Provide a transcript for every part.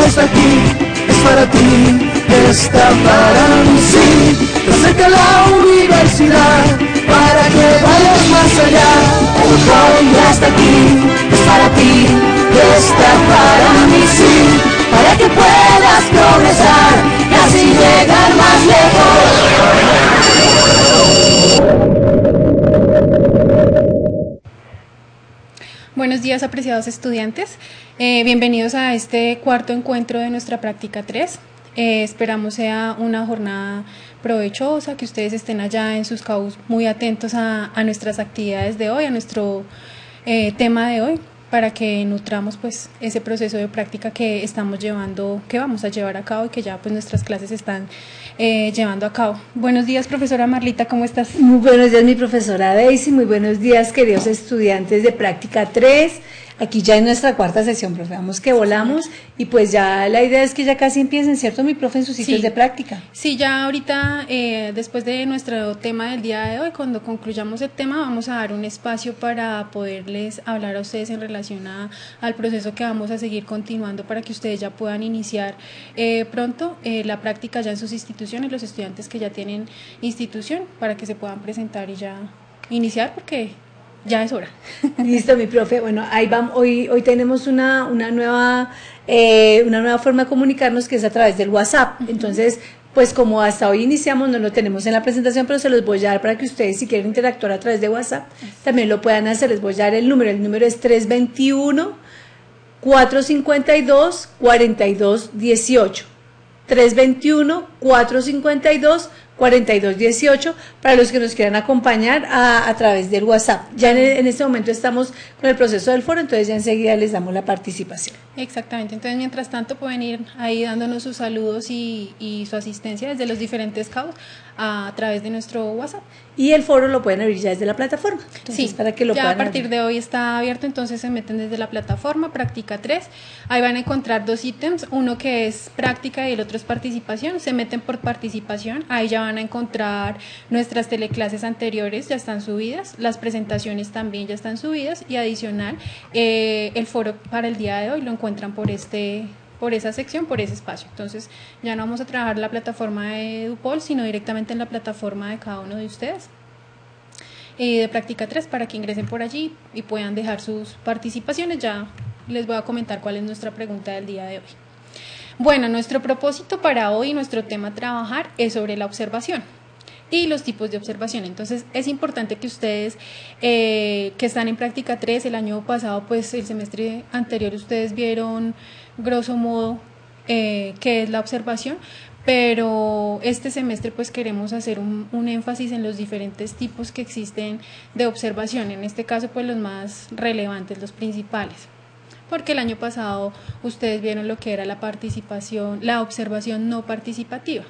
está aquí, es para ti, está para mí, sí. Te acerca la universidad para que vayas más allá. EduPol ya está aquí, es para ti, está para mí, sí. Para que puedas progresar y así llegar más lejos. Buenos días, apreciados estudiantes. Bienvenidos a este cuarto encuentro de nuestra práctica 3. Esperamos sea una jornada provechosa, que ustedes estén allá en sus caus muy atentos a nuestras actividades de hoy, a nuestro tema de hoy, para que nutramos pues ese proceso de práctica que estamos llevando, que vamos a llevar a cabo y que ya pues nuestras clases están llevando a cabo. Buenos días, profesora Marlita, ¿cómo estás? Muy buenos días, mi profesora Daisy, muy buenos días, queridos estudiantes de práctica 3. Aquí ya en nuestra cuarta sesión, profe, vamos que volamos y pues ya la idea es que ya casi empiecen, ¿cierto, mi profe, en sus sitios de práctica? Sí, ya ahorita, después de nuestro tema del día de hoy, cuando concluyamos el tema, vamos a dar un espacio para poderles hablar a ustedes en relación al proceso que vamos a seguir continuando para que ustedes ya puedan iniciar pronto la práctica ya en sus instituciones, los estudiantes que ya tienen institución, para que se puedan presentar y ya iniciar, porque ya es hora. Listo, mi profe. Bueno, ahí vamos. Hoy tenemos una nueva forma de comunicarnos, que es a través del WhatsApp. Entonces, pues como hasta hoy iniciamos, no lo tenemos en la presentación, pero se los voy a dar para que ustedes, si quieren interactuar a través de WhatsApp, también lo puedan hacer. Les voy a dar el número. El número es 321-452-4218. 321-452-4218 para los que nos quieran acompañar a través del WhatsApp. Ya en este momento estamos con el proceso del foro, entonces ya enseguida les damos la participación. Exactamente, entonces mientras tanto pueden ir ahí dándonos sus saludos y su asistencia desde los diferentes CAUs a través de nuestro WhatsApp. Y el foro lo pueden abrir ya desde la plataforma. Entonces, sí, para que lo ya puedan a partir abrir. de hoy está abierto, entonces se meten desde la plataforma Práctica 3. Ahí van a encontrar dos ítems, uno que es práctica y el otro es participación. Se meten por participación, ahí ya van a encontrar nuestras teleclases anteriores, ya están subidas, las presentaciones también ya están subidas y adicional el foro para el día de hoy lo encuentran por esa sección, por ese espacio. Entonces ya no vamos a trabajar la plataforma de EduPol, sino directamente en la plataforma de cada uno de ustedes de Práctica 3, para que ingresen por allí y puedan dejar sus participaciones. Ya les voy a comentar cuál es nuestra pregunta del día de hoy. Bueno, nuestro propósito para hoy, nuestro tema a trabajar es sobre la observación y los tipos de observación. Entonces es importante que ustedes que están en Práctica 3, el año pasado, pues el semestre anterior ustedes vieron grosso modo qué es la observación, pero este semestre pues queremos hacer un énfasis en los diferentes tipos que existen de observación, en este caso pues los más relevantes, los principales, porque el año pasado ustedes vieron lo que era la participación, la observación no participativa,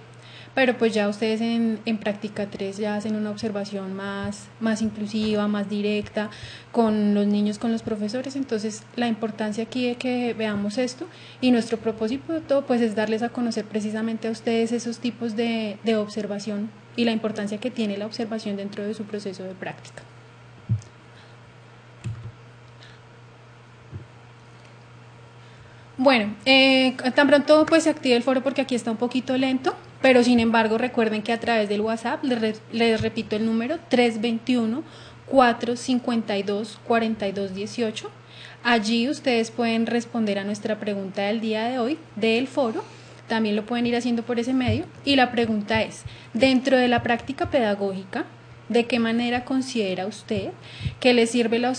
pero pues ya ustedes en Práctica 3 ya hacen una observación más inclusiva, más directa con los niños, con los profesores. Entonces la importancia aquí de que veamos esto, y nuestro propósito pues es darles a conocer precisamente a ustedes esos tipos de observación y la importancia que tiene la observación dentro de su proceso de práctica. Bueno, tan pronto pues se active el foro, porque aquí está un poquito lento, pero sin embargo recuerden que a través del WhatsApp, les repito el número, 321-452-4218. Allí ustedes pueden responder a nuestra pregunta del día de hoy del foro. También lo pueden ir haciendo por ese medio, y la pregunta es: dentro de la práctica pedagógica, ¿de qué manera considera usted que le sirve la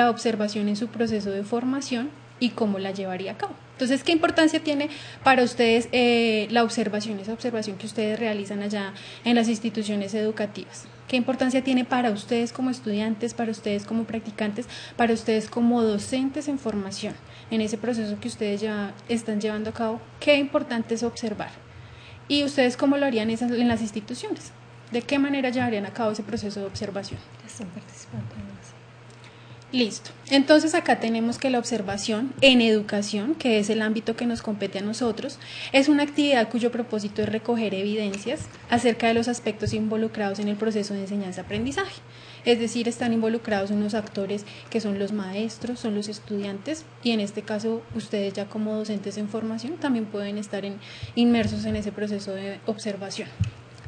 observación en su proceso de formación y cómo la llevaría a cabo? Entonces, ¿qué importancia tiene para ustedes la observación, esa observación que ustedes realizan allá en las instituciones educativas? ¿Qué importancia tiene para ustedes como estudiantes, para ustedes como practicantes, para ustedes como docentes en formación, en ese proceso que ustedes ya están llevando a cabo? ¿Qué importante es observar? ¿Y ustedes cómo lo harían en las instituciones? ¿De qué manera llevarían a cabo ese proceso de observación? Están participando. Listo. Entonces acá tenemos que la observación en educación, que es el ámbito que nos compete a nosotros, es una actividad cuyo propósito es recoger evidencias acerca de los aspectos involucrados en el proceso de enseñanza-aprendizaje. Es decir, están involucrados unos actores que son los maestros, son los estudiantes, y en este caso ustedes ya como docentes en formación también pueden estar inmersos en ese proceso de observación.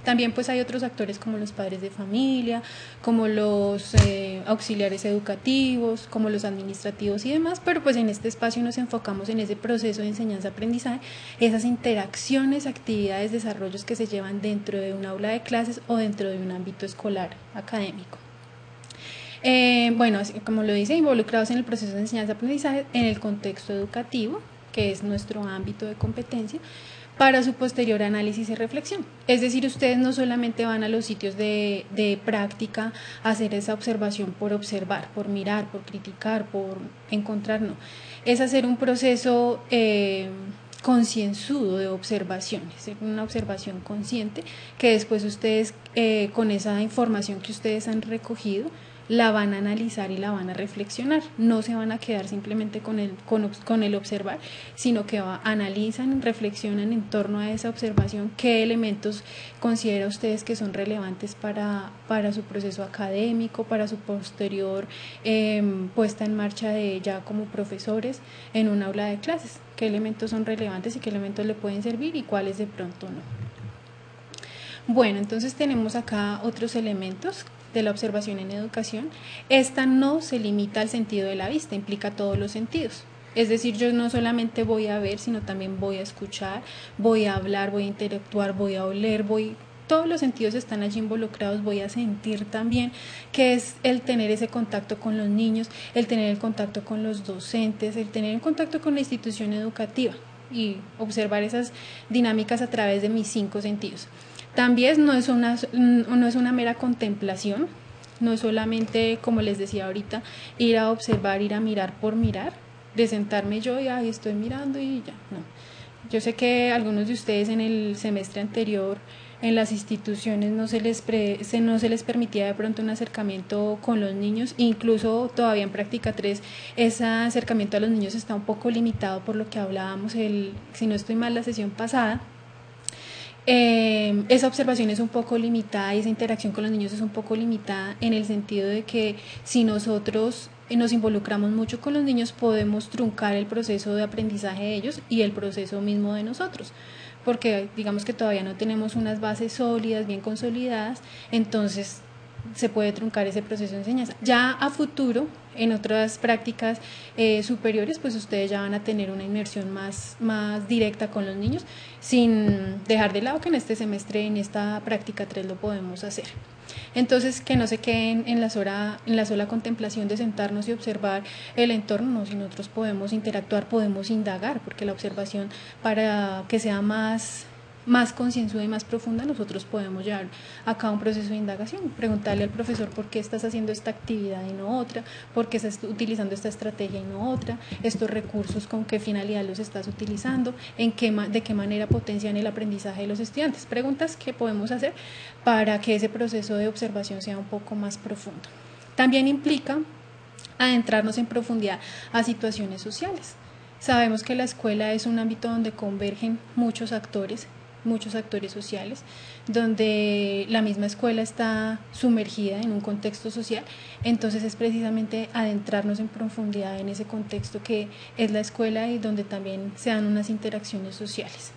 También pues hay otros actores como los padres de familia, como los auxiliares educativos, como los administrativos y demás, pero pues en este espacio nos enfocamos en ese proceso de enseñanza-aprendizaje, esas interacciones, actividades, desarrollos que se llevan dentro de un aula de clases o dentro de un ámbito escolar académico. Bueno, como lo dice, involucrados en el proceso de enseñanza-aprendizaje en el contexto educativo, que es nuestro ámbito de competencia, para su posterior análisis y reflexión. Es decir, ustedes no solamente van a los sitios de práctica a hacer esa observación por observar, por mirar, por criticar, por encontrar, no. Es hacer un proceso concienzudo de observación, es una observación consciente que después ustedes con esa información que ustedes han recogido la van a analizar y la van a reflexionar, no se van a quedar simplemente con el observar, sino que analizan, reflexionan en torno a esa observación, qué elementos considera ustedes que son relevantes para su proceso académico, para su posterior puesta en marcha de ya como profesores en un aula de clases, qué elementos son relevantes y qué elementos le pueden servir y cuáles de pronto no. Bueno, entonces tenemos acá otros elementos de la observación en educación. Esta no se limita al sentido de la vista, implica todos los sentidos. Es decir, yo no solamente voy a ver, sino también voy a escuchar, voy a hablar, voy a interactuar, voy a oler, todos los sentidos están allí involucrados, voy a sentir también, que es el tener ese contacto con los niños, el tener el contacto con los docentes, el tener el contacto con la institución educativa y observar esas dinámicas a través de mis 5 sentidos. También no es una mera contemplación, no es solamente, como les decía ahorita, ir a observar, ir a mirar por mirar, de sentarme yo y ahí estoy mirando y ya, no. Yo sé que a algunos de ustedes en el semestre anterior en las instituciones no se les permitía de pronto un acercamiento con los niños, incluso todavía en práctica 3 ese acercamiento a los niños está un poco limitado por lo que hablábamos, si no estoy mal, la sesión pasada. Esa observación es un poco limitada y esa interacción con los niños es un poco limitada en el sentido de que si nosotros nos involucramos mucho con los niños podemos truncar el proceso de aprendizaje de ellos y el proceso mismo de nosotros, porque digamos que todavía no tenemos unas bases sólidas, bien consolidadas, entonces se puede truncar ese proceso de enseñanza. Ya a futuro, en otras prácticas superiores, pues ustedes ya van a tener una inmersión más directa con los niños, sin dejar de lado que en este semestre, en esta práctica 3 lo podemos hacer. Entonces, que no se queden en la sola contemplación de sentarnos y observar el entorno, no, si nosotros podemos interactuar, podemos indagar, porque la observación, para que sea más concienzuda y más profunda, nosotros podemos llevar a cabo un proceso de indagación, preguntarle al profesor por qué estás haciendo esta actividad y no otra, por qué estás utilizando esta estrategia y no otra, estos recursos con qué finalidad los estás utilizando, de qué manera potencian el aprendizaje de los estudiantes, preguntas que podemos hacer para que ese proceso de observación sea un poco más profundo. También implica adentrarnos en profundidad a situaciones sociales. Sabemos que la escuela es un ámbito donde convergen muchos actores sociales, donde la misma escuela está sumergida en un contexto social, entonces es precisamente adentrarnos en profundidad en ese contexto que es la escuela y donde también se dan unas interacciones sociales.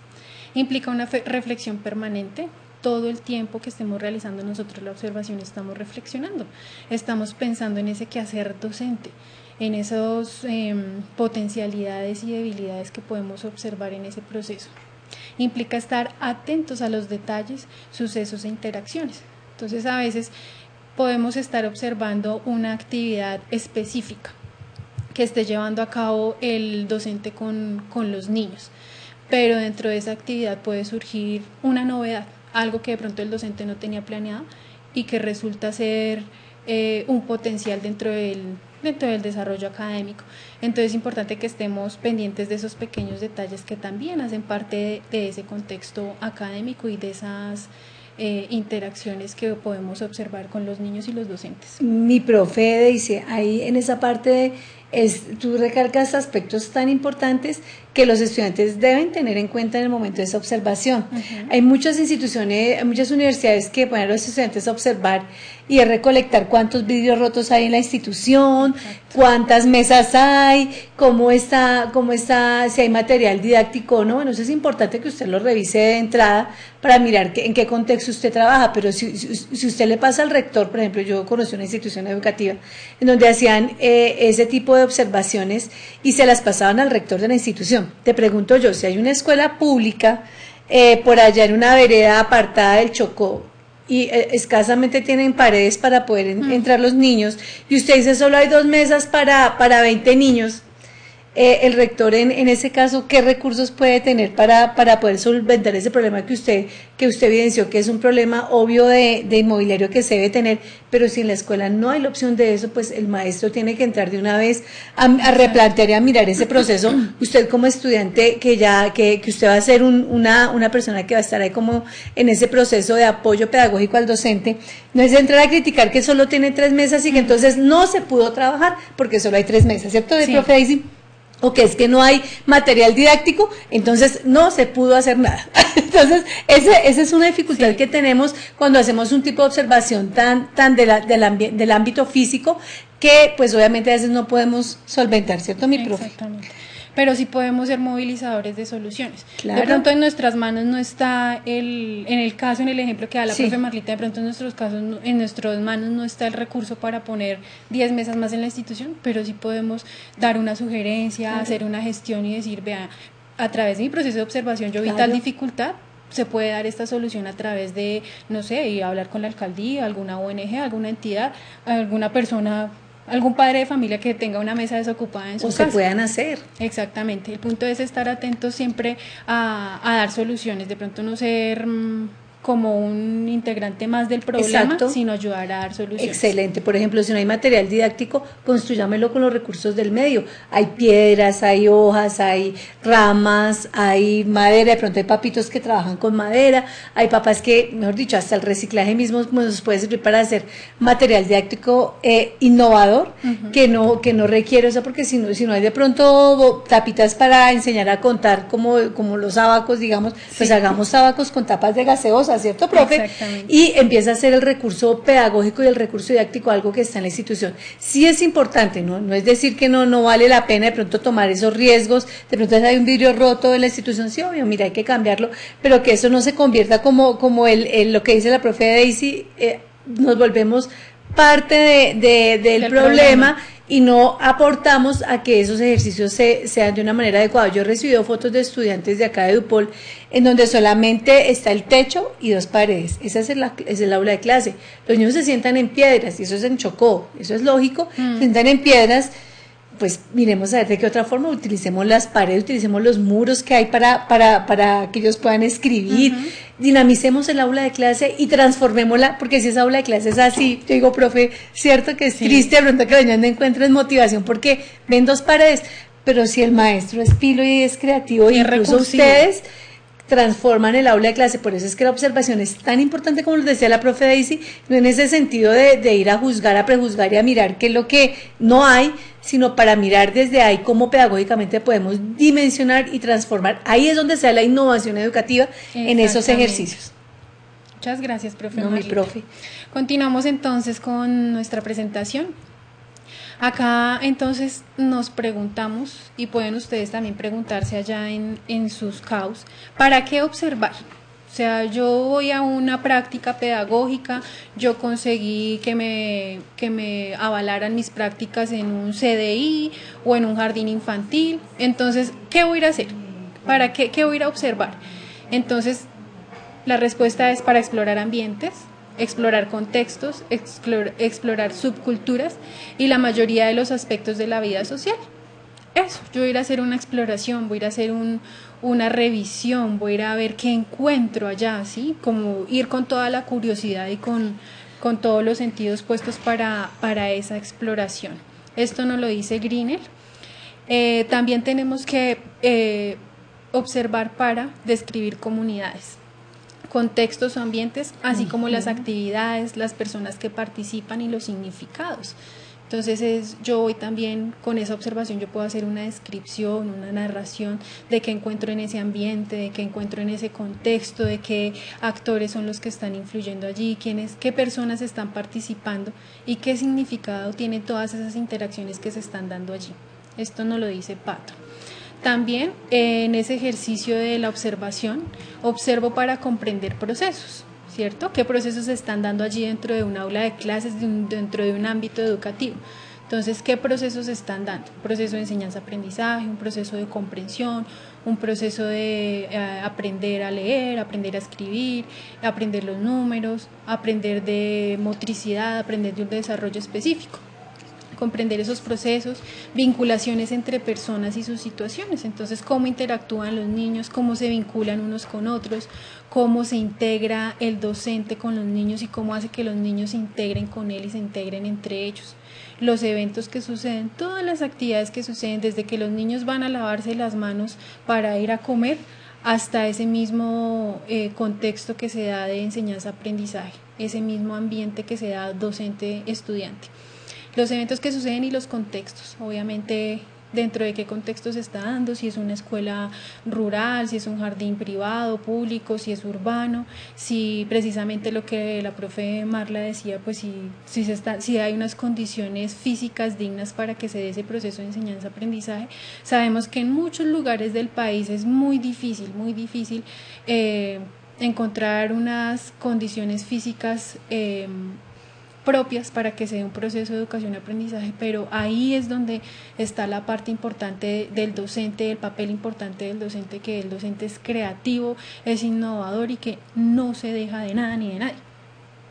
Implica una reflexión permanente. Todo el tiempo que estemos realizando nosotros la observación estamos reflexionando, estamos pensando en ese quehacer docente, en esas potencialidades y debilidades que podemos observar en ese proceso. Implica estar atentos a los detalles, sucesos e interacciones. Entonces a veces podemos estar observando una actividad específica que esté llevando a cabo el docente con los niños, pero dentro de esa actividad puede surgir una novedad, algo que de pronto el docente no tenía planeado y que resulta ser un potencial dentro del desarrollo académico. Entonces es importante que estemos pendientes de esos pequeños detalles que también hacen parte de ese contexto académico y de esas interacciones que podemos observar con los niños y los docentes. Mi profe dice, ahí en esa parte tú recalcas aspectos tan importantes que los estudiantes deben tener en cuenta en el momento de esa observación. Hay muchas instituciones, muchas universidades que ponen a los estudiantes a observar y a recolectar cuántos vidrios rotos hay en la institución, cuántas mesas hay, cómo está, si hay material didáctico o no. Bueno, eso es importante que usted lo revise de entrada para mirar en qué contexto usted trabaja, pero si usted le pasa al rector, por ejemplo, yo conocí una institución educativa en donde hacían ese tipo de observaciones y se las pasaban al rector de la institución. Te pregunto yo, si hay una escuela pública por allá en una vereda apartada del Chocó y escasamente tienen paredes para poder entrar los niños y usted dice solo hay 2 mesas para 20 niños, el rector en ese caso, ¿qué recursos puede tener para poder solventar ese problema que usted evidenció, que es un problema obvio de inmobiliario que se debe tener? Pero si en la escuela no hay la opción de eso, pues el maestro tiene que entrar de una vez a replantear y a mirar ese proceso. Usted como estudiante que usted va a ser una persona que va a estar ahí como en ese proceso de apoyo pedagógico al docente, no es entrar a criticar que solo tiene 3 mesas y que entonces no se pudo trabajar porque solo hay 3 mesas, ¿cierto? Sí. Profe Daisy, o que es que no hay material didáctico, entonces no se pudo hacer nada. Entonces, esa es una dificultad que tenemos cuando hacemos un tipo de observación tan del ámbito físico, que pues obviamente a veces no podemos solventar, ¿cierto, mi profe? Exactamente. Pero sí podemos ser movilizadores de soluciones. Claro. De pronto en nuestras manos no está en el ejemplo que da la profe Marlita, de pronto en nuestras manos no está el recurso para poner 10 mesas más en la institución, pero sí podemos dar una sugerencia, hacer una gestión y decir, vea, a través de mi proceso de observación yo vi tal dificultad, se puede dar esta solución a través de, no sé, y hablar con la alcaldía, alguna ONG, alguna entidad, alguna persona, algún padre de familia que tenga una mesa desocupada en su casa. O se puedan hacer. Exactamente. El punto es estar atentos siempre a dar soluciones, de pronto no ser como un integrante más del problema, sino ayudar a dar soluciones. Excelente. Por ejemplo, si no hay material didáctico, construyámelo con los recursos del medio. Hay piedras, hay hojas, hay ramas, hay madera, de pronto hay papitos que trabajan con madera, hay papás que, mejor dicho, hasta el reciclaje mismo nos puede servir para hacer material didáctico innovador, que no requiere, o sea, porque si no hay de pronto tapitas para enseñar a contar como los abacos, digamos, pues hagamos abacos con tapas de gaseosa, ¿cierto, profe? Exactamente. Y empieza a ser el recurso pedagógico y el recurso didáctico algo que está en la institución. Sí es importante, no es decir que no vale la pena de pronto tomar esos riesgos, de pronto hay un vidrio roto en la institución, sí, obvio, mira, hay que cambiarlo, pero que eso no se convierta como lo que dice la profe Daisy, nos volvemos parte del problema y no aportamos a que esos ejercicios sean de una manera adecuada. Yo he recibido fotos de estudiantes de acá de DuPol en donde solamente está el techo y 2 paredes. Esa es el aula de clase. Los niños se sientan en piedras y eso es en Chocó, eso es lógico, se sientan en piedras. Pues miremos a ver de qué otra forma, utilicemos las paredes, utilicemos los muros que hay para que ellos puedan escribir, dinamicemos el aula de clase y transformémosla, porque si esa aula de clase es así, yo digo, profe, cierto que es triste de pronto que los niños no encuentren motivación porque ven 2 paredes, pero si el maestro es pilo y es creativo y incluso ustedes transforman el aula de clase. Por eso es que la observación es tan importante, como lo decía la profe Daisy, no en ese sentido de ir a juzgar, a prejuzgar y a mirar qué es lo que no hay, sino para mirar desde ahí cómo pedagógicamente podemos dimensionar y transformar. Ahí es donde está la innovación educativa, en esos ejercicios. Muchas gracias, profe. No, mi profe. Continuamos entonces con nuestra presentación. Acá entonces nos preguntamos, y pueden ustedes también preguntarse allá en sus CAUs, ¿para qué observar? O sea, yo voy a una práctica pedagógica, yo conseguí que me avalaran mis prácticas en un CDI o en un jardín infantil, entonces, ¿qué voy a ir a hacer? ¿Para qué voy a ir a observar? Entonces, la respuesta es para explorar ambientes, explorar contextos, explorar subculturas y la mayoría de los aspectos de la vida social. Eso, yo voy a ir a hacer una exploración, voy a ir a hacer una revisión, voy a ir a ver qué encuentro allá, ¿sí? Como ir con toda la curiosidad y con todos los sentidos puestos para esa exploración. Esto nos lo dice Grinnell. También tenemos que observar para describir comunidades. contextos o ambientes, así como las actividades, las personas que participan y los significados. Entonces yo voy también con esa observación, yo puedo hacer una descripción, una narración de qué encuentro en ese ambiente, de qué encuentro en ese contexto, de qué actores son los que están influyendo allí, qué personas están participando y qué significado tienen todas esas interacciones que se están dando allí. Esto nos lo dice Pato. También en ese ejercicio de la observación, observo para comprender procesos, ¿cierto? ¿Qué procesos se están dando allí dentro de un aula de clases, dentro de un ámbito educativo? Entonces, ¿qué procesos se están dando? Un proceso de enseñanza-aprendizaje, un proceso de comprensión, un proceso de aprender a leer, aprender a escribir, aprender los números, aprender de motricidad, aprender de un desarrollo específico. Comprender esos procesos, vinculaciones entre personas y sus situaciones. Entonces, cómo interactúan los niños, cómo se vinculan unos con otros, cómo se integra el docente con los niños y cómo hace que los niños se integren con él y se integren entre ellos. Los eventos que suceden, todas las actividades que suceden, desde que los niños van a lavarse las manos para ir a comer, hasta ese mismo contexto que se da de enseñanza-aprendizaje, ese mismo ambiente que se da docente-estudiante. Los eventos que suceden y los contextos, obviamente dentro de qué contexto se está dando, si es una escuela rural, si es un jardín privado, público, si es urbano, si precisamente lo que la profe Marla decía, pues si hay unas condiciones físicas dignas para que se dé ese proceso de enseñanza-aprendizaje. Sabemos que en muchos lugares del país es muy difícil encontrar unas condiciones físicas propias para que se dé un proceso de educación y aprendizaje, pero ahí es donde está la parte importante del docente, el papel importante del docente, que el docente es creativo, es innovador y que no se deja de nada ni de nadie.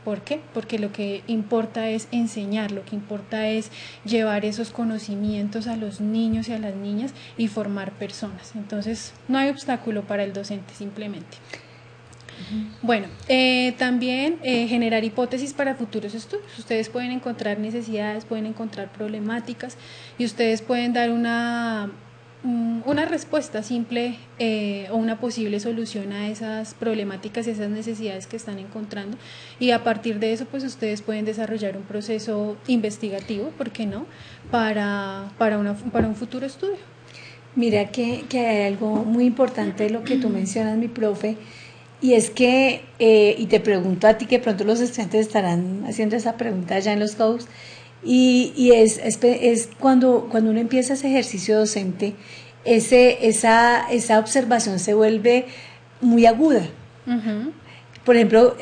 ¿Por qué? Porque lo que importa es enseñar, lo que importa es llevar esos conocimientos a los niños y a las niñas y formar personas. Entonces, no hay obstáculo para el docente, simplemente. Bueno, también generar hipótesis para futuros estudios. Ustedes pueden encontrar necesidades, pueden encontrar problemáticas y ustedes pueden dar una respuesta simple o una posible solución a esas problemáticas y esas necesidades que están encontrando, y a partir de eso pues ustedes pueden desarrollar un proceso investigativo, ¿por qué no?, para un futuro estudio. Mira que hay algo muy importante de lo que tú mencionas, mi profe, y es que, y te pregunto a ti, que pronto los estudiantes estarán haciendo esa pregunta ya en los coaches, y es cuando uno empieza ese ejercicio docente, esa observación se vuelve muy aguda. Uh-huh. Por ejemplo,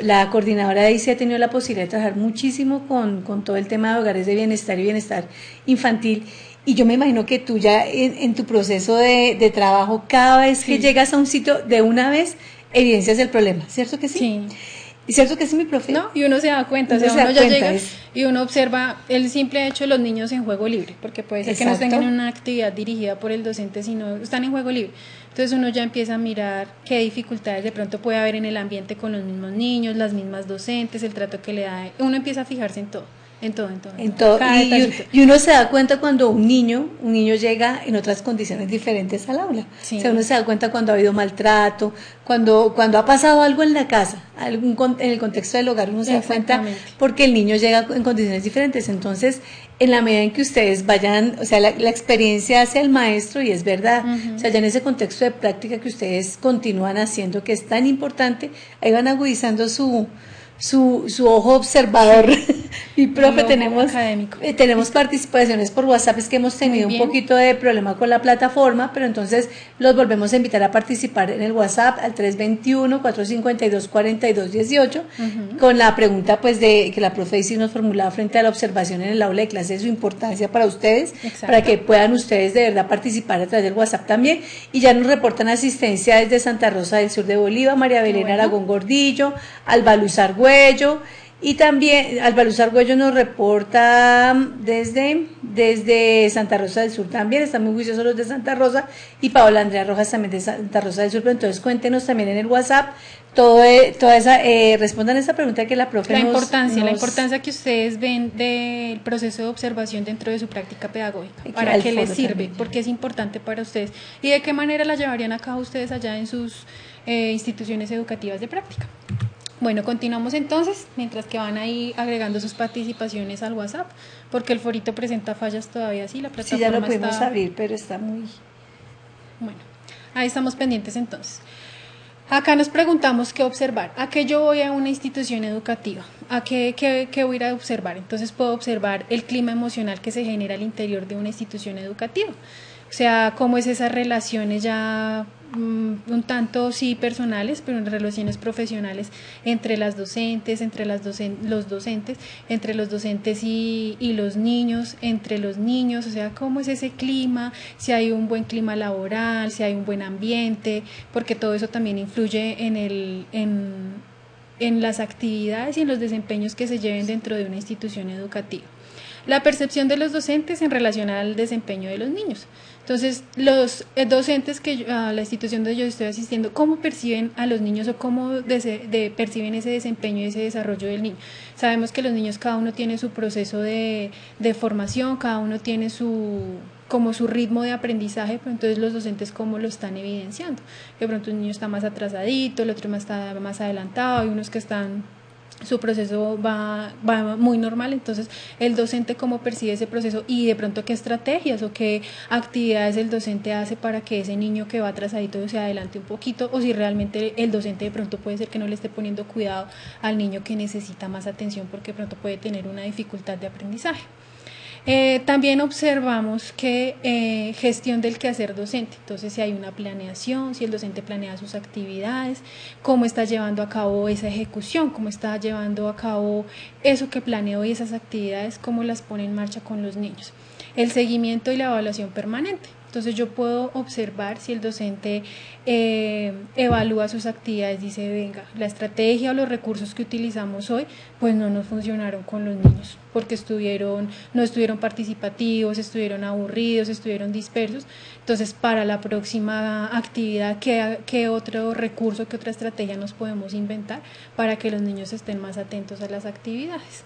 la coordinadora de ICE ha tenido la posibilidad de trabajar muchísimo con todo el tema de hogares de bienestar y bienestar infantil, y yo me imagino que tú ya en tu proceso de trabajo, cada vez que llegas a un sitio, de una vez evidencias el problema, ¿cierto que sí? Sí. ¿Cierto que sí, mi profe? No, y uno se da cuenta, uno ya llega y uno observa el simple hecho de los niños en juego libre, porque puede ser que no estén en una actividad dirigida por el docente, sino están en juego libre. Entonces uno ya empieza a mirar qué dificultades de pronto puede haber en el ambiente con los mismos niños, las mismas docentes, el trato que le da. Uno empieza a fijarse en todo. En todo. Y uno se da cuenta cuando un niño llega en otras condiciones diferentes al aula. Sí. O sea, uno se da cuenta cuando ha habido maltrato, cuando ha pasado algo en la casa, en el contexto del hogar, uno se da cuenta porque el niño llega en condiciones diferentes. Entonces, en la medida en que ustedes vayan, o sea, la experiencia hace al maestro, y es verdad, uh-huh. O sea, ya en ese contexto de práctica que ustedes continúan haciendo, que es tan importante, ahí van agudizando su ojo observador. Y profe, tenemos participaciones por WhatsApp, es que hemos tenido un poquito de problema con la plataforma, pero entonces los volvemos a invitar a participar en el WhatsApp al 321-452-4218, uh-huh. Con la pregunta pues de que la profe sí nos formulaba frente a la observación en el aula de clase, su importancia para ustedes. Exacto. Para que puedan ustedes de verdad participar a través del WhatsApp también, y ya nos reportan asistencia desde Santa Rosa del Sur de Bolívar, María Belén Aragón Gordillo, Alba Luz Argüello, Y también Albaluz Argüello nos reporta desde Santa Rosa del Sur también, están muy juiciosos los de Santa Rosa, y Paola Andrea Rojas también de Santa Rosa del Sur, pero entonces cuéntenos también en el WhatsApp, toda esa, respondan esa pregunta que la profe la importancia que ustedes ven del proceso de observación dentro de su práctica pedagógica, para qué les sirve, también, porque es importante para ustedes, y de qué manera la llevarían a cabo ustedes allá en sus instituciones educativas de práctica. Bueno, continuamos entonces, mientras que van ahí agregando sus participaciones al WhatsApp, porque el forito presenta fallas todavía, sí, la plataforma sí, ya lo pudimos abrir, pero está muy... Bueno, ahí estamos pendientes entonces. Acá nos preguntamos qué observar, a qué yo voy a una institución educativa, a qué voy a ir a observar. Entonces puedo observar el clima emocional que se genera al interior de una institución educativa, o sea, cómo es esas relaciones ya un tanto sí personales, pero en relaciones profesionales entre las docentes, los docentes, entre los docentes y los niños, entre los niños, o sea, cómo es ese clima, si hay un buen clima laboral, si hay un buen ambiente, porque todo eso también influye en las actividades y en los desempeños que se lleven dentro de una institución educativa. La percepción de los docentes en relación al desempeño de los niños. Entonces, los docentes a la institución donde yo estoy asistiendo, ¿cómo perciben a los niños o cómo perciben ese desempeño y ese desarrollo del niño? Sabemos que los niños cada uno tiene su proceso de formación, cada uno tiene como su ritmo de aprendizaje, pero entonces los docentes cómo lo están evidenciando. De pronto un niño está más atrasadito, el otro está más adelantado, hay unos que su proceso va muy normal, entonces el docente cómo percibe ese proceso y de pronto qué estrategias o qué actividades el docente hace para que ese niño que va atrasadito se adelante un poquito, o si realmente el docente de pronto puede ser que no le esté poniendo cuidado al niño que necesita más atención porque de pronto puede tener una dificultad de aprendizaje. También observamos que gestión del quehacer docente, entonces si hay una planeación, si el docente planea sus actividades, cómo está llevando a cabo esa ejecución, cómo está llevando a cabo eso que planeó y esas actividades, cómo las pone en marcha con los niños. El seguimiento y la evaluación permanente. Entonces yo puedo observar si el docente evalúa sus actividades, dice, venga, la estrategia o los recursos que utilizamos hoy, pues no nos funcionaron con los niños, porque no estuvieron participativos, estuvieron aburridos, estuvieron dispersos. Entonces, para la próxima actividad, ¿qué otro recurso, qué otra estrategia nos podemos inventar para que los niños estén más atentos a las actividades?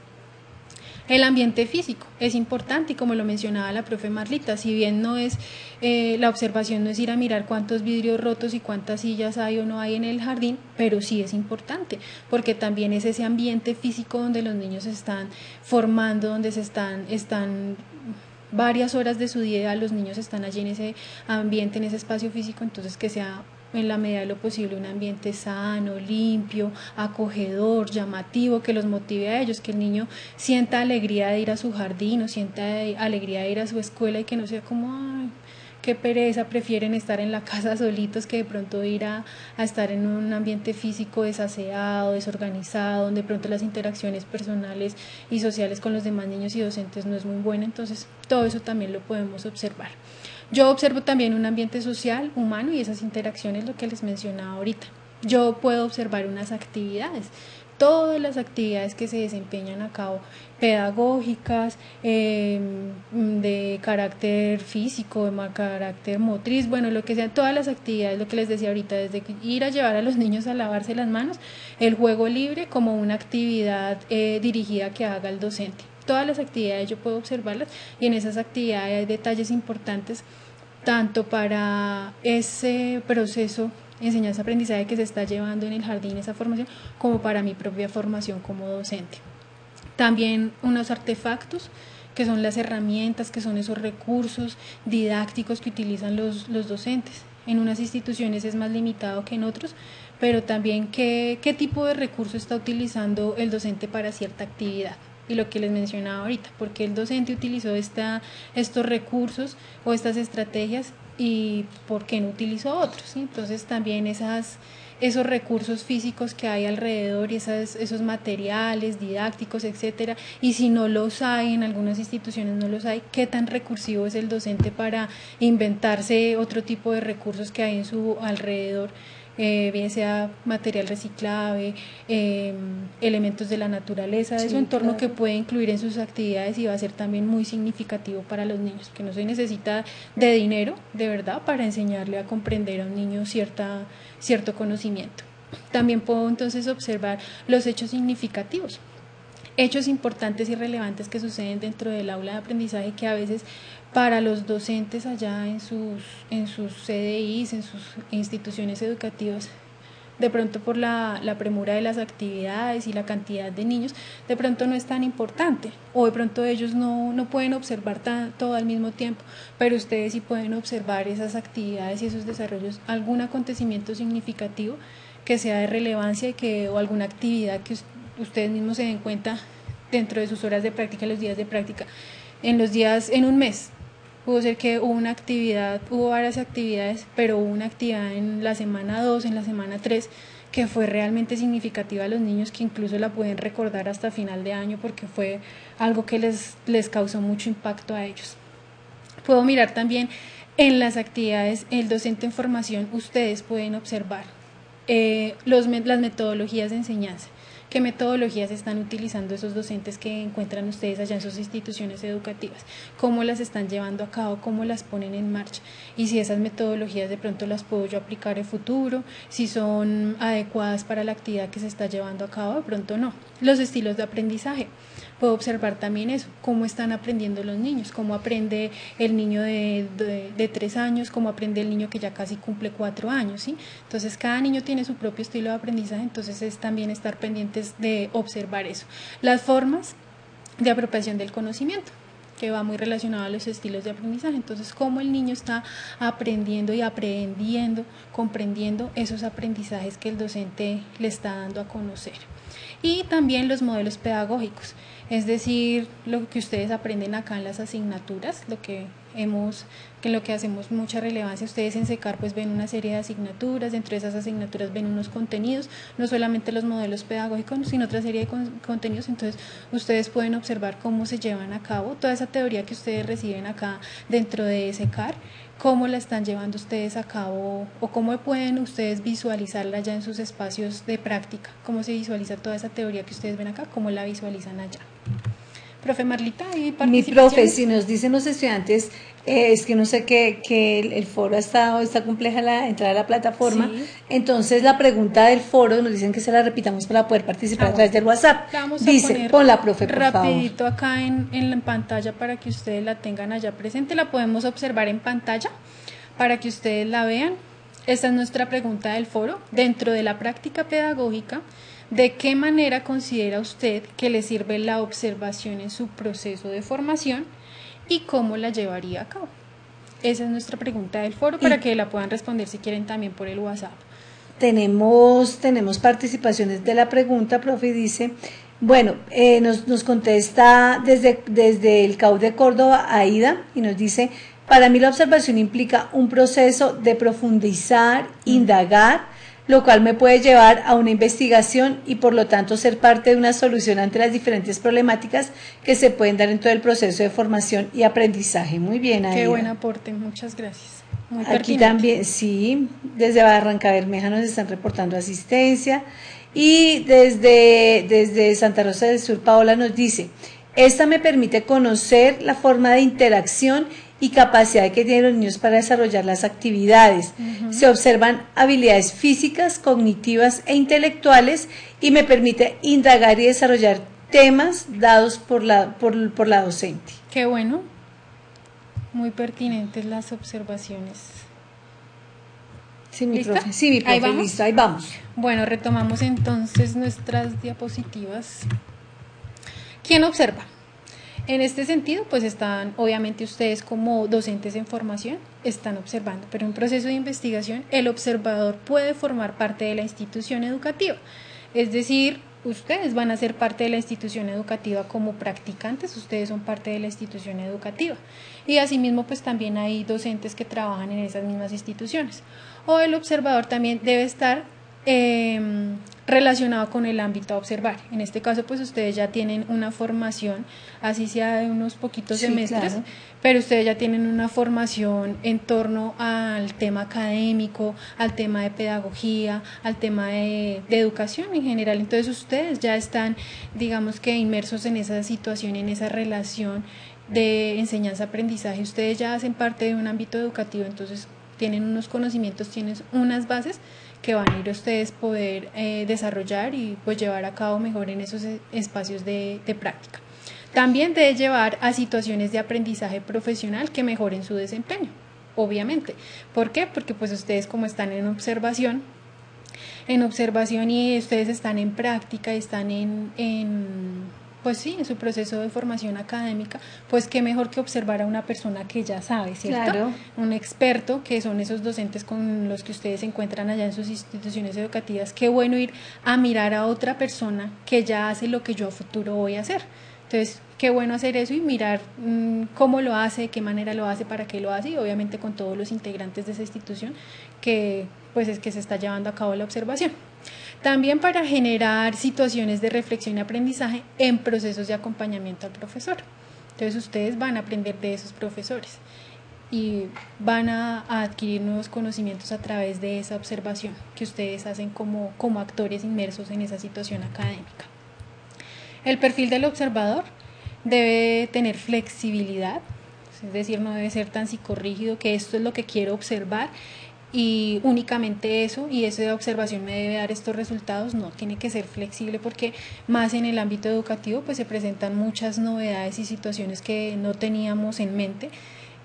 El ambiente físico es importante y como lo mencionaba la profe Marlita, si bien no es la observación no es ir a mirar cuántos vidrios rotos y cuántas sillas hay o no hay en el jardín, pero sí es importante porque también es ese ambiente físico donde los niños se están formando, donde están varias horas de su día, los niños están allí en ese ambiente, en ese espacio físico, entonces que sea en la medida de lo posible un ambiente sano, limpio, acogedor, llamativo, que los motive a ellos, que el niño sienta alegría de ir a su jardín o sienta alegría de ir a su escuela y que no sea como, ay, qué pereza, prefieren estar en la casa solitos que de pronto ir a estar en un ambiente físico desaseado, desorganizado, donde de pronto las interacciones personales y sociales con los demás niños y docentes no es muy buena. Entonces todo eso también lo podemos observar. Yo observo también un ambiente social, humano, y esas interacciones, lo que les mencionaba ahorita. Yo puedo observar unas actividades, todas las actividades que se desempeñan a cabo, pedagógicas, de carácter físico, de carácter motriz, bueno, lo que sea, todas las actividades, lo que les decía ahorita, desde ir a llevar a los niños a lavarse las manos, el juego libre como una actividad dirigida que haga el docente. Todas las actividades yo puedo observarlas y en esas actividades hay detalles importantes tanto para ese proceso enseñanza-aprendizaje que se está llevando en el jardín, esa formación, como para mi propia formación como docente. También unos artefactos que son las herramientas, que son esos recursos didácticos que utilizan los docentes. En unas instituciones es más limitado que en otros, pero también qué tipo de recurso está utilizando el docente para cierta actividad. Y lo que les mencionaba ahorita, porque el docente utilizó estos recursos o estas estrategias y por qué no utilizó otros, ¿sí? Entonces también esos recursos físicos que hay alrededor y esos materiales didácticos, etcétera, y si no los hay, en algunas instituciones no los hay, qué tan recursivo es el docente para inventarse otro tipo de recursos que hay en su alrededor, bien sea material reciclable, elementos de la naturaleza, de su entorno, que puede incluir en sus actividades y va a ser también muy significativo para los niños, que no se necesita de dinero, de verdad, para enseñarle a comprender a un niño cierto conocimiento. También puedo entonces observar los hechos significativos, hechos importantes y relevantes que suceden dentro del aula de aprendizaje, que a veces para los docentes allá en sus CDIs, en sus instituciones educativas, de pronto por la premura de las actividades y la cantidad de niños, de pronto no es tan importante, o de pronto ellos no pueden observar todo al mismo tiempo, pero ustedes sí pueden observar esas actividades y esos desarrollos, algún acontecimiento significativo que sea de relevancia o alguna actividad que ustedes mismos se den cuenta dentro de sus horas de práctica, los días de práctica, en un mes. Pudo ser que hubo varias actividades, pero hubo una actividad en la semana 2, en la semana 3, que fue realmente significativa a los niños, que incluso la pueden recordar hasta final de año porque fue algo que les causó mucho impacto a ellos. Puedo mirar también en las actividades, el docente en formación, ustedes pueden observar las metodologías de enseñanza. ¿Qué metodologías están utilizando esos docentes que encuentran ustedes allá en sus instituciones educativas? ¿Cómo las están llevando a cabo? ¿Cómo las ponen en marcha? Y si esas metodologías de pronto las puedo yo aplicar en futuro, si son adecuadas para la actividad que se está llevando a cabo, de pronto no. Los estilos de aprendizaje. Puedo observar también eso, cómo están aprendiendo los niños, cómo aprende el niño de 3 años, cómo aprende el niño que ya casi cumple 4 años, ¿sí? Entonces cada niño tiene su propio estilo de aprendizaje, entonces es también estar pendientes de observar eso. Las formas de apropiación del conocimiento, que va muy relacionado a los estilos de aprendizaje, entonces cómo el niño está aprendiendo y aprendiendo, comprendiendo esos aprendizajes que el docente le está dando a conocer. Y también los modelos pedagógicos, es decir, lo que ustedes aprenden acá en las asignaturas, en lo que hacemos mucha relevancia. Ustedes en SECAR pues ven una serie de asignaturas, dentro de esas asignaturas ven unos contenidos, no solamente los modelos pedagógicos, sino otra serie de contenidos, entonces ustedes pueden observar cómo se llevan a cabo toda esa teoría que ustedes reciben acá dentro de SECAR, cómo la están llevando ustedes a cabo o cómo pueden ustedes visualizarla ya en sus espacios de práctica, cómo se visualiza toda esa teoría que ustedes ven acá, cómo la visualizan allá. Profe Marlita, ¿y participaciones? Mi profe, si nos dicen los estudiantes, es que no sé que el foro está compleja la entrada a la plataforma, sí. Entonces la pregunta del foro nos dicen que se la repitamos para poder participar a través del WhatsApp. Dice, ponla, profe, por rapidito favor. Acá en la pantalla para que ustedes la tengan allá presente, la podemos observar en pantalla para que ustedes la vean. Esta es nuestra pregunta del foro. Dentro de la práctica pedagógica, ¿de qué manera considera usted que le sirve la observación en su proceso de formación y cómo la llevaría a cabo? Esa es nuestra pregunta del foro para que la puedan responder si quieren también por el WhatsApp. Tenemos participaciones de la pregunta, profe, dice, bueno, nos contesta desde el CAU de Córdoba, Aida, y nos dice, para mí la observación implica un proceso de profundizar, indagar, lo cual me puede llevar a una investigación y por lo tanto ser parte de una solución ante las diferentes problemáticas que se pueden dar en todo el proceso de formación y aprendizaje. Muy bien, Aida. Qué buen aporte, muchas gracias. Muy Aquí pertinente. también, sí, desde Barranca Bermeja nos están reportando asistencia y desde Santa Rosa del Sur, Paola nos dice, esta me permite conocer la forma de interacción y capacidad que tienen los niños para desarrollar las actividades. Se observan habilidades físicas, cognitivas e intelectuales y me permite indagar y desarrollar temas dados por la docente. Qué bueno, muy pertinentes las observaciones. Sí, mi ¿Lista? profe, sí, mi profe, ¿Ahí vamos? listo, ahí vamos. Bueno, retomamos entonces nuestras diapositivas. ¿Quién observa? En este sentido, pues están, obviamente ustedes como docentes en formación, están observando, pero en un proceso de investigación, el observador puede formar parte de la institución educativa. Es decir, ustedes van a ser parte de la institución educativa como practicantes, ustedes son parte de la institución educativa. Y asimismo, pues también hay docentes que trabajan en esas mismas instituciones. O el observador también debe estar relacionado con el ámbito a observar. En este caso, pues ustedes ya tienen una formación, así sea de unos poquitos semestres, claro, pero ustedes ya tienen una formación en torno al tema académico, al tema de pedagogía, al tema de educación en general. Entonces ustedes ya están, digamos que inmersos en esa situación, en esa relación de enseñanza-aprendizaje. Ustedes ya hacen parte de un ámbito educativo, entonces tienen unos conocimientos, tienen unas bases que van a ir ustedes poder desarrollar y pues llevar a cabo mejor en esos espacios de práctica. También debe llevar a situaciones de aprendizaje profesional que mejoren su desempeño, obviamente. ¿Por qué? Porque pues ustedes como están en observación y ustedes están en práctica y están pues sí, en su proceso de formación académica, pues qué mejor que observar a una persona que ya sabe, ¿cierto? Claro. Un experto, que son esos docentes con los que ustedes se encuentran allá en sus instituciones educativas. Qué bueno ir a mirar a otra persona que ya hace lo que yo a futuro voy a hacer. Entonces, qué bueno hacer eso y mirar cómo lo hace, de qué manera lo hace, para qué lo hace, y obviamente con todos los integrantes de esa institución que pues es que se está llevando a cabo la observación. También para generar situaciones de reflexión y aprendizaje en procesos de acompañamiento al profesor. Entonces ustedes van a aprender de esos profesores y van a adquirir nuevos conocimientos a través de esa observación que ustedes hacen como actores inmersos en esa situación académica. El perfil del observador debe tener flexibilidad, es decir, no debe ser tan psicorrígido, que esto es lo que quiero observar y únicamente eso, y esa observación me debe dar estos resultados. No, tiene que ser flexible, porque más en el ámbito educativo pues se presentan muchas novedades y situaciones que no teníamos en mente,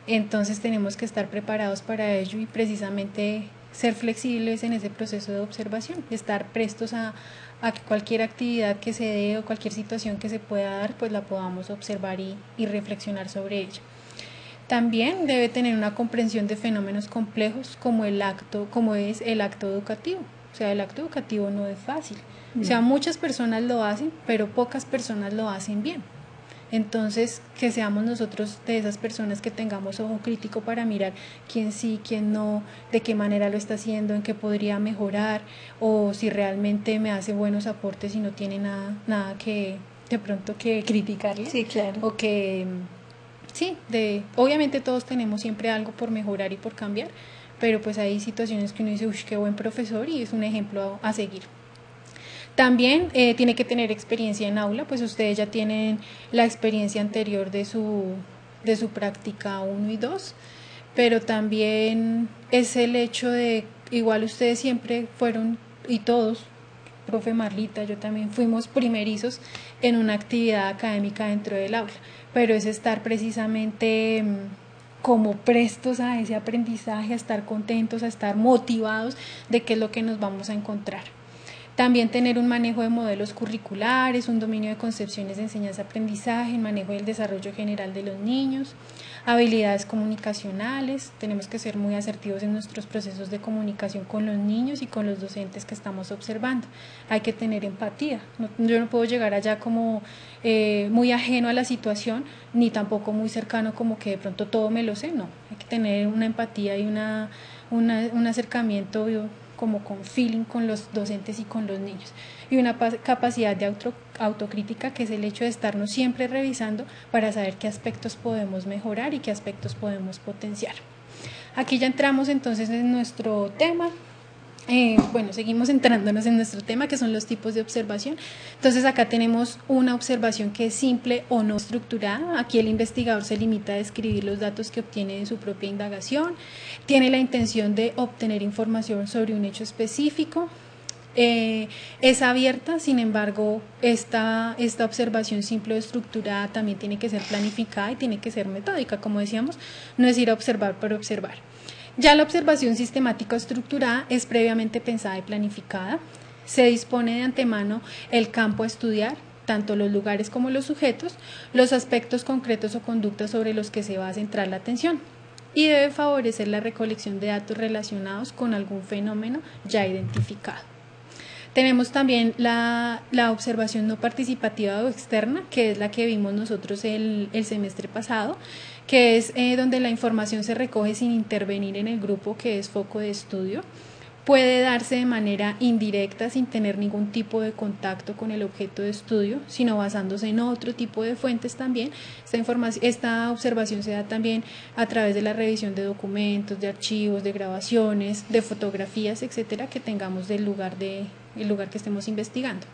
entonces tenemos que estar preparados para ello y precisamente ser flexibles en ese proceso de observación, estar prestos a que cualquier actividad que se dé o cualquier situación que se pueda dar pues la podamos observar y reflexionar sobre ella. También debe tener una comprensión de fenómenos complejos como es el acto educativo. O sea, el acto educativo no es fácil. O sea, muchas personas lo hacen, pero pocas personas lo hacen bien. Entonces, que seamos nosotros de esas personas que tengamos ojo crítico para mirar quién sí, quién no, de qué manera lo está haciendo, en qué podría mejorar, o si realmente me hace buenos aportes y no tiene nada que de pronto que criticarle. Sí, claro. O que... Sí, obviamente todos tenemos siempre algo por mejorar y por cambiar, pero pues hay situaciones que uno dice, uy, qué buen profesor, y es un ejemplo a seguir. También tiene que tener experiencia en aula, pues ustedes ya tienen la experiencia anterior de su práctica 1 y 2, pero también es el hecho de, igual ustedes siempre fueron, y todos, profe Marlita, yo también fuimos primerizos en una actividad académica dentro del aula, pero es estar precisamente como prestos a ese aprendizaje, a estar contentos, a estar motivados de qué es lo que nos vamos a encontrar. También tener un manejo de modelos curriculares, un dominio de concepciones de enseñanza-aprendizaje, el manejo del desarrollo general de los niños, habilidades comunicacionales. Tenemos que ser muy asertivos en nuestros procesos de comunicación con los niños y con los docentes que estamos observando. Hay que tener empatía. Yo no puedo llegar allá como muy ajeno a la situación, ni tampoco muy cercano como que de pronto todo me lo sé. No, hay que tener una empatía y un acercamiento como con feeling con los docentes y con los niños, y una capacidad de autocrítica, que es el hecho de estarnos siempre revisando para saber qué aspectos podemos mejorar y qué aspectos podemos potenciar. Aquí ya entramos entonces en nuestro tema. Seguimos entrándonos en nuestro tema, que son los tipos de observación. Entonces acá tenemos una observación que es simple o no estructurada. Aquí el investigador se limita a describir los datos que obtiene de su propia indagación, tiene la intención de obtener información sobre un hecho específico, es abierta. Sin embargo, esta observación simple o estructurada también tiene que ser planificada y tiene que ser metódica, como decíamos, no es ir a observar por observar. Ya la observación sistemática o estructurada es previamente pensada y planificada. Se dispone de antemano el campo a estudiar, tanto los lugares como los sujetos, los aspectos concretos o conductas sobre los que se va a centrar la atención, y debe favorecer la recolección de datos relacionados con algún fenómeno ya identificado. Tenemos también la observación no participativa o externa, que es la que vimos nosotros el semestre pasado, que es donde la información se recoge sin intervenir en el grupo que es foco de estudio. puede darse de manera indirecta sin tener ningún tipo de contacto con el objeto de estudio, sino basándose en otro tipo de fuentes también. Esta observación se da también a través de la revisión de documentos, de archivos, de grabaciones, de fotografías, etcétera, que tengamos del lugar que estemos investigando.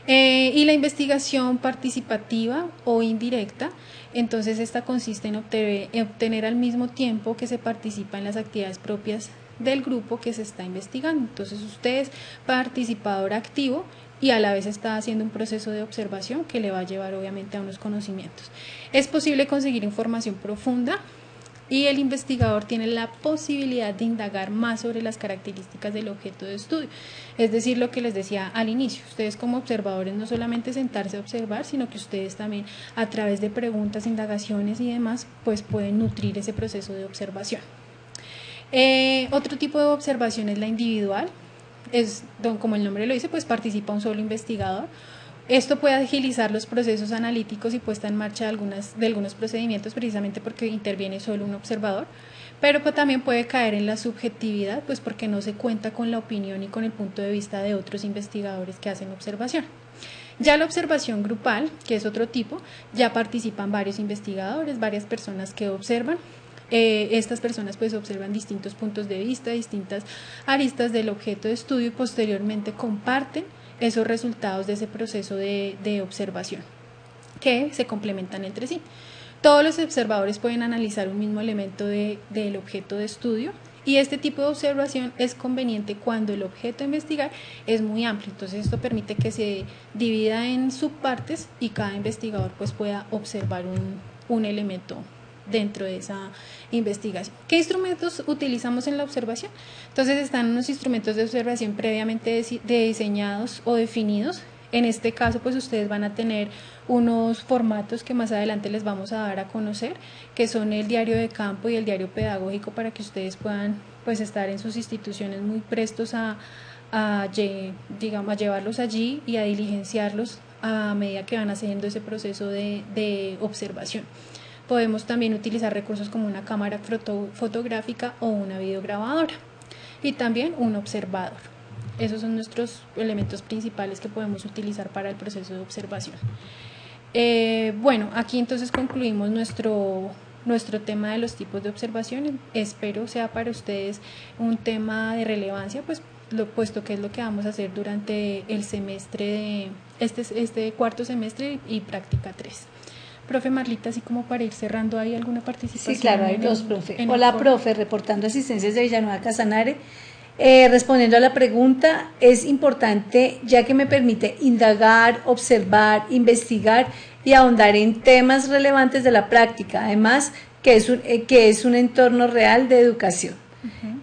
Y la investigación participativa o indirecta, entonces esta consiste en obtener al mismo tiempo que se participa en las actividades propias del grupo que se está investigando. Entonces usted es participador activo y a la vez está haciendo un proceso de observación que le va a llevar obviamente a unos conocimientos. Es posible conseguir información profunda y el investigador tiene la posibilidad de indagar más sobre las características del objeto de estudio. Es decir, lo que les decía al inicio, ustedes como observadores no solamente sentarse a observar, sino que ustedes también a través de preguntas, indagaciones y demás, pues pueden nutrir ese proceso de observación. Otro tipo de observación es la individual, como el nombre lo dice, pues participa un solo investigador. Esto puede agilizar los procesos analíticos y puesta en marcha de algunos procedimientos precisamente porque interviene solo un observador, pero también puede caer en la subjetividad, pues porque no se cuenta con la opinión y con el punto de vista de otros investigadores que hacen observación. Ya la observación grupal, que es otro tipo, ya participan varios investigadores, varias personas que observan. Estas personas pues observan distintos puntos de vista, distintas aristas del objeto de estudio y posteriormente comparten esos resultados de ese proceso de observación que se complementan entre sí. Todos los observadores pueden analizar un mismo elemento del objeto de estudio y este tipo de observación es conveniente cuando el objeto a investigar es muy amplio. Entonces esto permite que se divida en subpartes y cada investigador pues pueda observar un elemento dentro de esa investigación. ¿Qué instrumentos utilizamos en la observación? Entonces están unos instrumentos de observación previamente diseñados o definidos. En este caso pues ustedes van a tener unos formatos que más adelante les vamos a dar a conocer, que son el diario de campo y el diario pedagógico, para que ustedes puedan pues estar en sus instituciones muy prestos a llevarlos allí y a diligenciarlos a medida que van haciendo ese proceso de observación. Podemos también utilizar recursos como una cámara fotográfica o una videograbadora y también un observador. Esos son nuestros elementos principales que podemos utilizar para el proceso de observación. Bueno, aquí entonces concluimos nuestro tema de los tipos de observación. Espero sea para ustedes un tema de relevancia, pues puesto que es lo que vamos a hacer durante el semestre de este cuarto semestre y práctica 3. Profe Marlita, así como para ir cerrando, ¿hay alguna participación? Sí, claro, hay dos, profe. Hola, profe, reportando asistencias de Villanueva Casanare. Respondiendo a la pregunta, es importante ya que me permite indagar, observar, investigar y ahondar en temas relevantes de la práctica, además que es un entorno real de educación.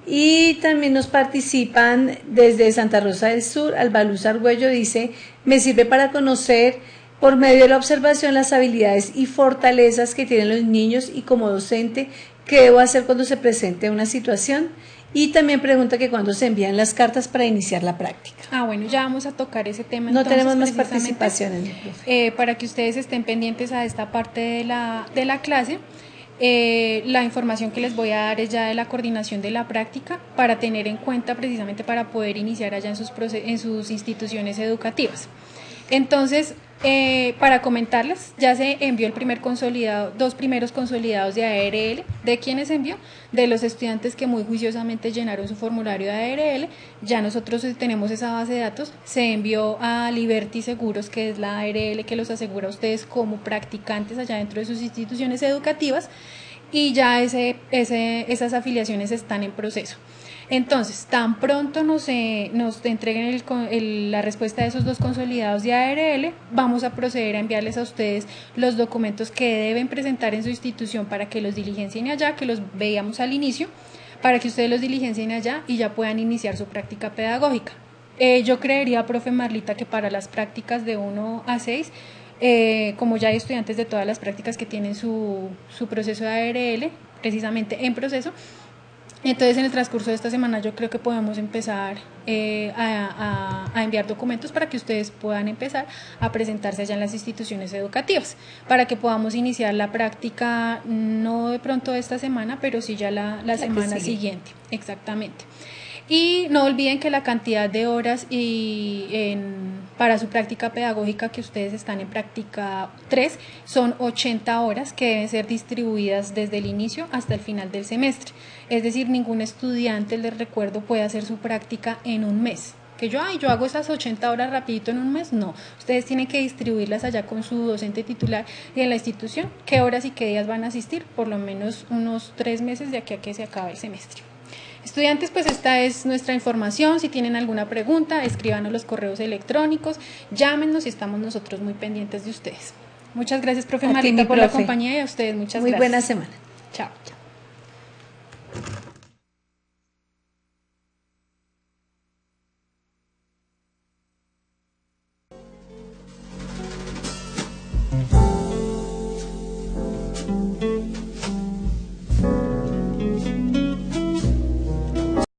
Y también nos participan desde Santa Rosa del Sur. Albaluz Argüello dice, me sirve para conocer por medio de la observación las habilidades y fortalezas que tienen los niños y como docente, ¿qué debo hacer cuando se presente una situación? Y también pregunta que cuándo se envían las cartas para iniciar la práctica. Bueno, ya vamos a tocar ese tema. No entonces, tenemos más participaciones, profe. Para que ustedes estén pendientes a esta parte de la clase. La información que les voy a dar es ya de la coordinación de la práctica para tener en cuenta precisamente para poder iniciar allá en sus instituciones educativas. Entonces, para comentarles, ya se envió el primer consolidado, 2 primeros consolidados de ARL. ¿De quiénes envió? De los estudiantes que muy juiciosamente llenaron su formulario de ARL. Ya nosotros tenemos esa base de datos. Se envió a Liberty Seguros, que es la ARL que los asegura a ustedes como practicantes allá dentro de sus instituciones educativas, y ya esas afiliaciones están en proceso. Entonces, tan pronto nos entreguen la respuesta de esos 2 consolidados de ARL, vamos a proceder a enviarles a ustedes los documentos que deben presentar en su institución para que los diligencien allá, que los veíamos al inicio, para que ustedes los diligencien allá y ya puedan iniciar su práctica pedagógica. Yo creería, profe Marlita, que para las prácticas de 1 a 6, como ya hay estudiantes de todas las prácticas que tienen su proceso de ARL, precisamente en proceso, entonces en el transcurso de esta semana yo creo que podemos empezar a enviar documentos para que ustedes puedan empezar a presentarse allá en las instituciones educativas, para que podamos iniciar la práctica no de pronto esta semana, pero sí ya la semana siguiente. Exactamente. Y no olviden que la cantidad de horas para su práctica pedagógica, que ustedes están en práctica 3, son 80 horas que deben ser distribuidas desde el inicio hasta el final del semestre. Es decir, ningún estudiante, les recuerdo, puede hacer su práctica en un mes. Que yo hago esas 80 horas rapidito en un mes, no. Ustedes tienen que distribuirlas allá con su docente titular y en la institución, qué horas y qué días van a asistir, por lo menos unos 3 meses de aquí a que se acabe el semestre. Estudiantes, pues esta es nuestra información. Si tienen alguna pregunta, escríbanos los correos electrónicos, llámenos y estamos nosotros muy pendientes de ustedes. Muchas gracias, profe Marita, por la compañía, y a ustedes muchas gracias. Muy buena semana. Chao.